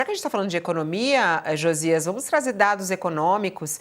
Já que a gente está falando de economia, Josias, vamos trazer dados econômicos.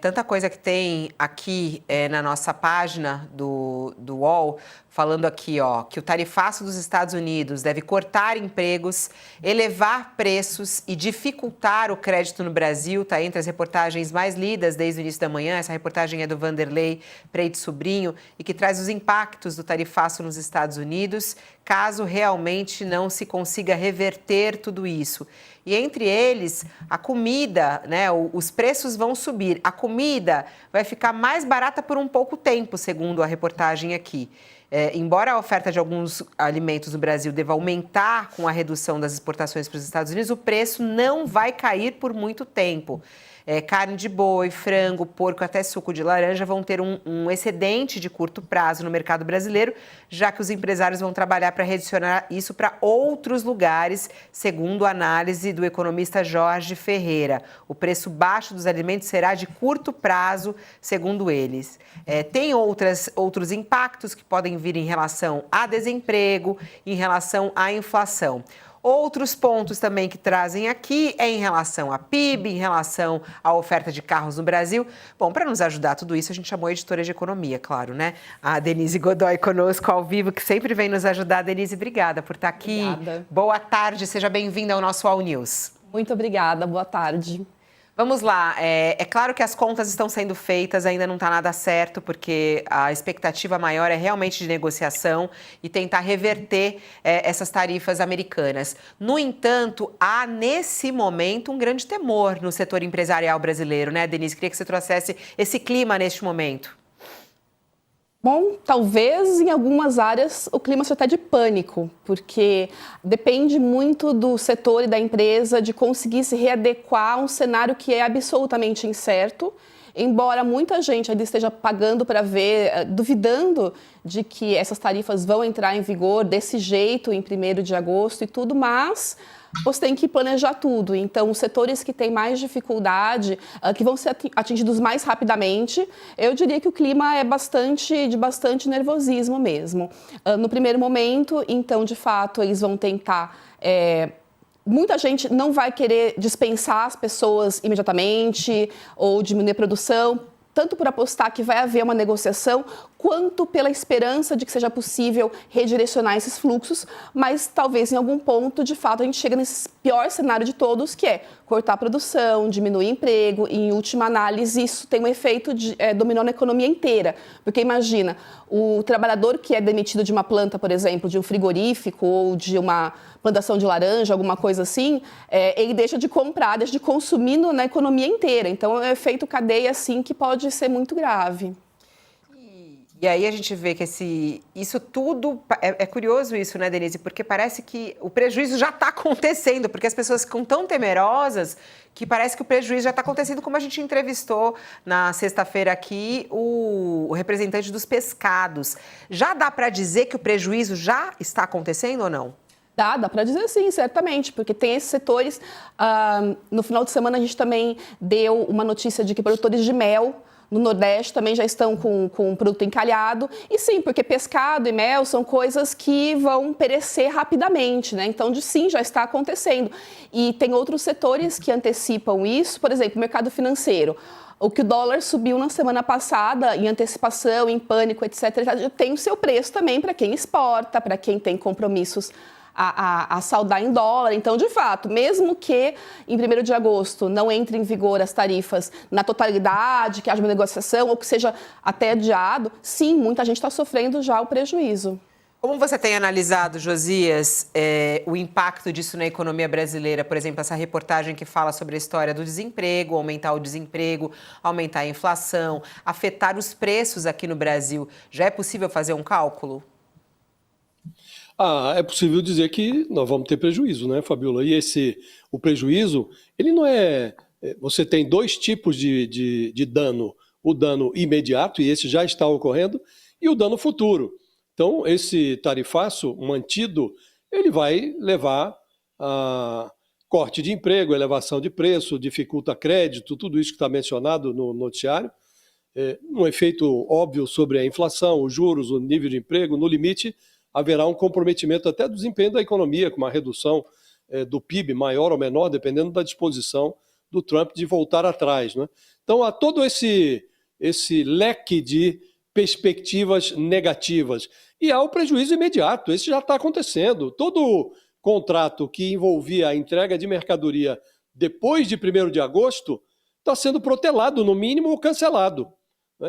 Tanta coisa que tem aqui na nossa página do UOL, falando aqui, ó, que o tarifaço dos Estados Unidos deve cortar empregos, elevar preços e dificultar o crédito no Brasil. Está entre as reportagens mais lidas desde o início da manhã. Essa reportagem é do Vanderlei Preide Sobrinho e que traz os impactos do tarifaço nos Estados Unidos, caso realmente não se consiga reverter tudo isso. E entre eles, a comida, né? Os preços vão subir. A comida vai ficar mais barata por um pouco tempo, segundo a reportagem aqui. Embora a oferta de alguns alimentos no Brasil deva aumentar com a redução das exportações para os Estados Unidos, o preço não vai cair por muito tempo. Carne de boi, frango, porco, até suco de laranja vão ter um excedente de curto prazo no mercado brasileiro, já que os empresários vão trabalhar para redirecionar isso para outros lugares, segundo a análise do economista Jorge Ferreira. O preço baixo dos alimentos será de curto prazo, segundo eles. Tem outros impactos que podem vir em relação a desemprego, em relação à inflação. Outros pontos também que trazem aqui é em relação à PIB, em relação à oferta de carros no Brasil. Bom, para nos ajudar a tudo isso, a gente chamou a editora de economia, claro, né? A Denise Godoy conosco ao vivo, que sempre vem nos ajudar. Denise, obrigada por estar aqui. Obrigada. Boa tarde, seja bem-vinda ao nosso All News. Muito obrigada, boa tarde. Vamos lá, é claro que as contas estão sendo feitas, ainda não está nada certo, porque a expectativa maior é realmente de negociação e tentar reverter essas tarifas americanas. No entanto, há nesse momento um grande temor no setor empresarial brasileiro, né, Denise? Queria que você trouxesse esse clima neste momento. Bom, talvez em algumas áreas o clima seja até de pânico, porque depende muito do setor e da empresa de conseguir se readequar a um cenário que é absolutamente incerto, embora muita gente ainda esteja pagando para ver, duvidando de que essas tarifas vão entrar em vigor desse jeito em 1º de agosto e tudo, mas você tem que planejar tudo. Então, os setores que têm mais dificuldade, que vão ser atingidos mais rapidamente, eu diria que o clima é de bastante nervosismo mesmo. No primeiro momento, então, de fato, eles vão tentar... Muita gente não vai querer dispensar as pessoas imediatamente ou diminuir a produção, tanto por apostar que vai haver uma negociação, quanto pela esperança de que seja possível redirecionar esses fluxos, mas talvez em algum ponto, de fato, a gente chega nesse pior cenário de todos, que é cortar a produção, diminuir emprego, e em última análise isso tem um efeito de dominó na economia inteira, porque imagina, o trabalhador que é demitido de uma planta, por exemplo, de um frigorífico ou de uma plantação de laranja, alguma coisa assim, ele deixa de comprar, deixa de consumir na economia inteira. Então, é um efeito cadeia, assim, que pode ser muito grave. E aí a gente vê que isso tudo... É curioso isso, né, Denise? Porque parece que o prejuízo já está acontecendo, porque as pessoas ficam tão temerosas que parece que o prejuízo já está acontecendo, como a gente entrevistou na sexta-feira aqui o representante dos pescados. Já dá para dizer que o prejuízo já está acontecendo ou não? Dá para dizer sim, certamente, porque tem esses setores. No final de semana a gente também deu uma notícia de que produtores de mel no Nordeste também já estão com o produto encalhado. E sim, porque pescado e mel são coisas que vão perecer rapidamente, né? Então, sim, já está acontecendo. E tem outros setores que antecipam isso, por exemplo, o mercado financeiro. O que o dólar subiu na semana passada, em antecipação, em pânico, etc., já tem o seu preço também para quem exporta, para quem tem compromissos a saldar em dólar. Então, de fato, mesmo que em 1º de agosto não entre em vigor as tarifas na totalidade, que haja uma negociação ou que seja até adiado, sim, muita gente está sofrendo já o prejuízo. Como você tem analisado, Josias, o impacto disso na economia brasileira? Por exemplo, essa reportagem que fala sobre a história do desemprego, aumentar o desemprego, aumentar a inflação, afetar os preços aqui no Brasil. Já é possível fazer um cálculo? É possível dizer que nós vamos ter prejuízo, né, Fabiola? E o prejuízo, ele não é... Você tem dois tipos de dano. O dano imediato, e esse já está ocorrendo, e o dano futuro. Então, esse tarifaço mantido, ele vai levar a corte de emprego, elevação de preço, dificulta crédito, tudo isso que está mencionado no noticiário. Um efeito óbvio sobre a inflação, os juros, o nível de emprego, no limite, haverá um comprometimento até do desempenho da economia, com uma redução do PIB, maior ou menor, dependendo da disposição do Trump de voltar atrás, né? Então há todo esse leque de perspectivas negativas. E há o prejuízo imediato, esse já está acontecendo. Todo contrato que envolvia a entrega de mercadoria depois de 1º de agosto está sendo protelado, no mínimo, ou cancelado.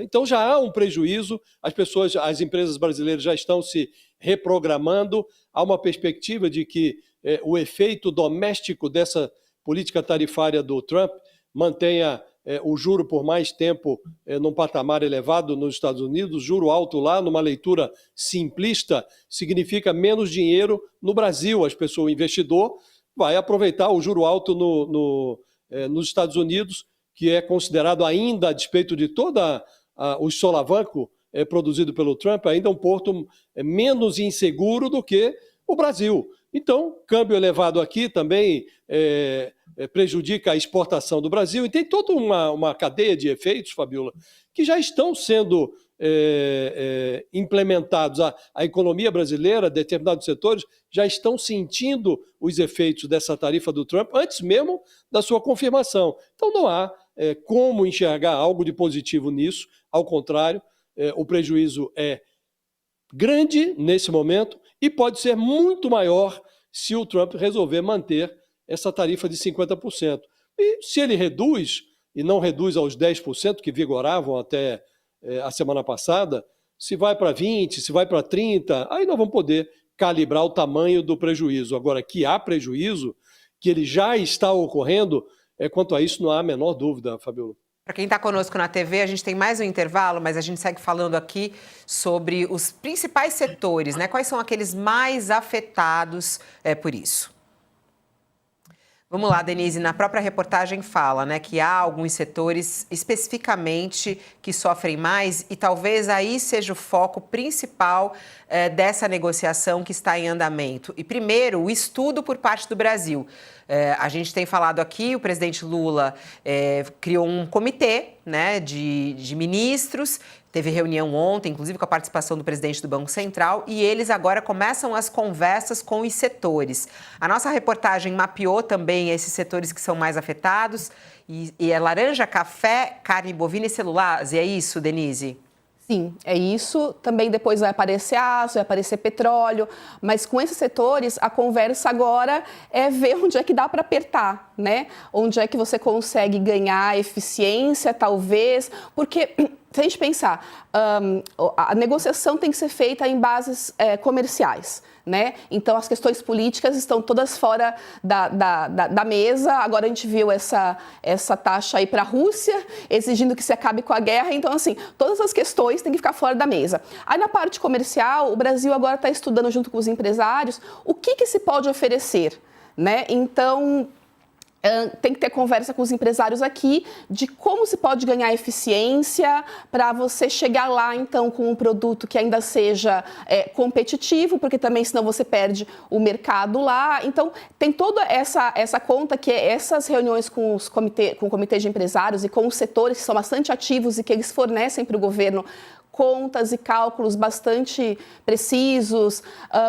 Então já há um prejuízo, as empresas brasileiras já estão se reprogramando, há uma perspectiva de que o efeito doméstico dessa política tarifária do Trump mantenha o juro por mais tempo num patamar elevado nos Estados Unidos, juro alto lá, numa leitura simplista, significa menos dinheiro no Brasil. O investidor vai aproveitar o juro alto nos Estados Unidos, que é considerado ainda, a despeito de toda o solavanco produzido pelo Trump, ainda um porto menos inseguro do que o Brasil. Então, câmbio elevado aqui também prejudica a exportação do Brasil, e tem toda uma cadeia de efeitos, Fabiola, que já estão sendo implementados. A economia brasileira, determinados setores, já estão sentindo os efeitos dessa tarifa do Trump antes mesmo da sua confirmação. Então não há como enxergar algo de positivo nisso, ao contrário, o prejuízo é grande nesse momento e pode ser muito maior se o Trump resolver manter essa tarifa de 50%. E se ele reduz, e não reduz aos 10% que vigoravam até a semana passada, se vai para 20%, se vai para 30%, aí nós vamos poder calibrar o tamanho do prejuízo. Agora, que há prejuízo, que ele já está ocorrendo, quanto a isso não há a menor dúvida, Fabiola. Para quem está conosco na TV, a gente tem mais um intervalo, mas a gente segue falando aqui sobre os principais setores, né? Quais são aqueles mais afetados por isso? Vamos lá, Denise, na própria reportagem fala, né, que há alguns setores especificamente que sofrem mais e talvez aí seja o foco principal dessa negociação que está em andamento. E primeiro, o estudo por parte do Brasil. A gente tem falado aqui, o presidente Lula criou um comitê, né, de ministros, teve reunião ontem, inclusive com a participação do presidente do Banco Central, e eles agora começam as conversas com os setores. A nossa reportagem mapeou também esses setores que são mais afetados, e é laranja, café, carne bovina e celulose, é isso, Denise? Sim, é isso. Também depois vai aparecer aço, vai aparecer petróleo, mas com esses setores a conversa agora é ver onde é que dá para apertar, né? Onde é que você consegue ganhar eficiência, talvez, porque se a gente pensar, a negociação tem que ser feita em bases comerciais, né? Então, as questões políticas estão todas fora da mesa. Agora a gente viu essa taxa aí para a Rússia, exigindo que se acabe com a guerra. Então, assim, todas as questões têm que ficar fora da mesa. Aí, na parte comercial, o Brasil agora está estudando junto com os empresários o que se pode oferecer, né? Então, tem que ter conversa com os empresários aqui de como se pode ganhar eficiência para você chegar lá, então, com um produto que ainda seja competitivo, porque também, senão, você perde o mercado lá. Então, tem toda essa conta que essas reuniões com o comitê de empresários e com os setores que são bastante ativos e que eles fornecem para o governo contas e cálculos bastante precisos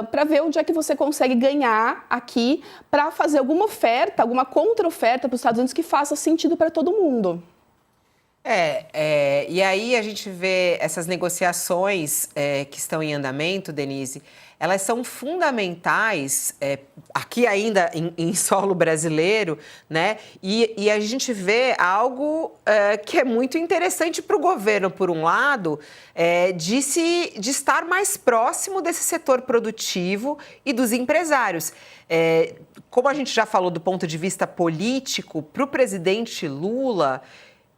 para ver onde é que você consegue ganhar aqui para fazer alguma oferta, alguma contra-oferta para os Estados Unidos que faça sentido para todo mundo. E aí a gente vê essas negociações que estão em andamento, Denise, elas são fundamentais, aqui ainda em solo brasileiro, né? E a gente vê algo que é muito interessante para o governo, por um lado, de estar mais próximo desse setor produtivo e dos empresários. Como a gente já falou do ponto de vista político, para o presidente Lula,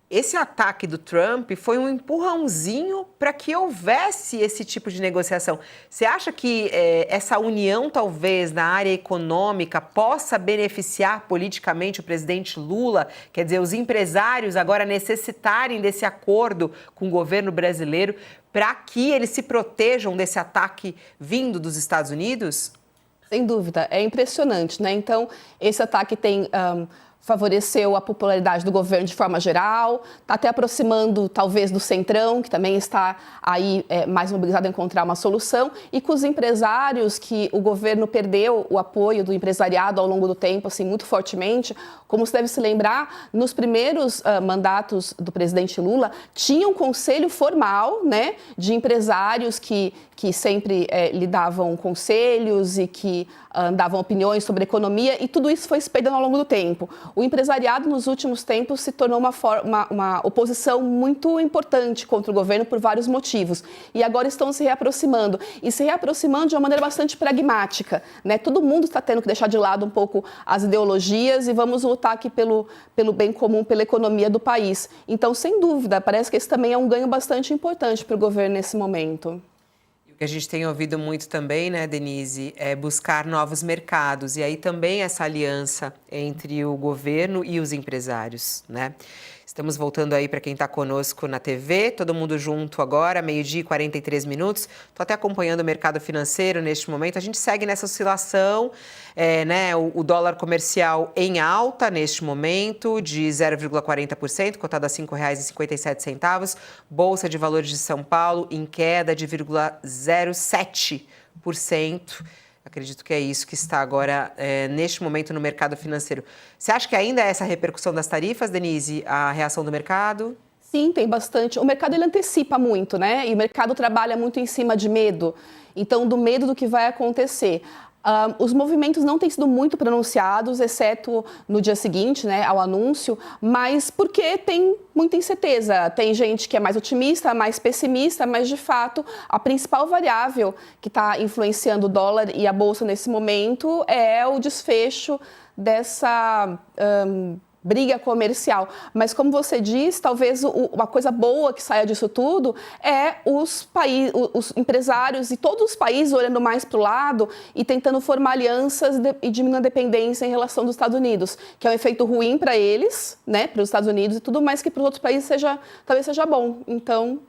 esse ataque do Trump foi um empurrãozinho para que houvesse esse tipo de negociação. Você acha que essa união, talvez, na área econômica possa beneficiar politicamente o presidente Lula? Quer dizer, os empresários agora necessitarem desse acordo com o governo brasileiro para que eles se protejam desse ataque vindo dos Estados Unidos? Sem dúvida, é impressionante, né? Então, esse ataque tem favoreceu a popularidade do governo de forma geral, está até aproximando talvez do Centrão, que também está aí mais mobilizado a encontrar uma solução, e com os empresários, que o governo perdeu o apoio do empresariado ao longo do tempo, assim, muito fortemente. Como você deve se lembrar, nos primeiros mandatos do presidente Lula, tinha um conselho formal, né, de empresários que sempre lhe davam conselhos e que davam opiniões sobre economia, e tudo isso foi se perdendo ao longo do tempo. O empresariado, nos últimos tempos, se tornou uma oposição muito importante contra o governo por vários motivos. E agora estão se reaproximando. E se reaproximando de uma maneira bastante pragmática, né? Todo mundo está tendo que deixar de lado um pouco as ideologias e vamos lutar aqui pelo bem comum, pela economia do país. Então, sem dúvida, parece que esse também é um ganho bastante importante para o governo nesse momento. O que a gente tem ouvido muito também, né, Denise, é buscar novos mercados. E aí também essa aliança entre o governo e os empresários, né? Estamos voltando aí para quem está conosco na TV, todo mundo junto agora, 12h e 43 minutos. Estou até acompanhando o mercado financeiro neste momento. A gente segue nessa oscilação, né? O dólar comercial em alta neste momento, de 0,40%, cotado a R$ 5,57. Bolsa de Valores de São Paulo em queda de 0,07%. Acredito que é isso que está agora, neste momento, no mercado financeiro. Você acha que ainda é essa repercussão das tarifas, Denise, a reação do mercado? Sim, tem bastante. O mercado, ele antecipa muito, né? E o mercado trabalha muito em cima de medo. Então, do medo do que vai acontecer. Os movimentos não têm sido muito pronunciados, exceto no dia seguinte, né, ao anúncio, mas porque tem muita incerteza. Tem gente que é mais otimista, mais pessimista, mas, de fato, a principal variável que está influenciando o dólar e a Bolsa nesse momento é o desfecho dessa briga comercial. Mas, como você diz, talvez uma coisa boa que saia disso tudo é os empresários e todos os países olhando mais para o lado e tentando formar alianças e diminuir a dependência em relação dos Estados Unidos, que é um efeito ruim para eles, né, para os Estados Unidos e tudo, mas que para os outros países talvez seja bom. Então,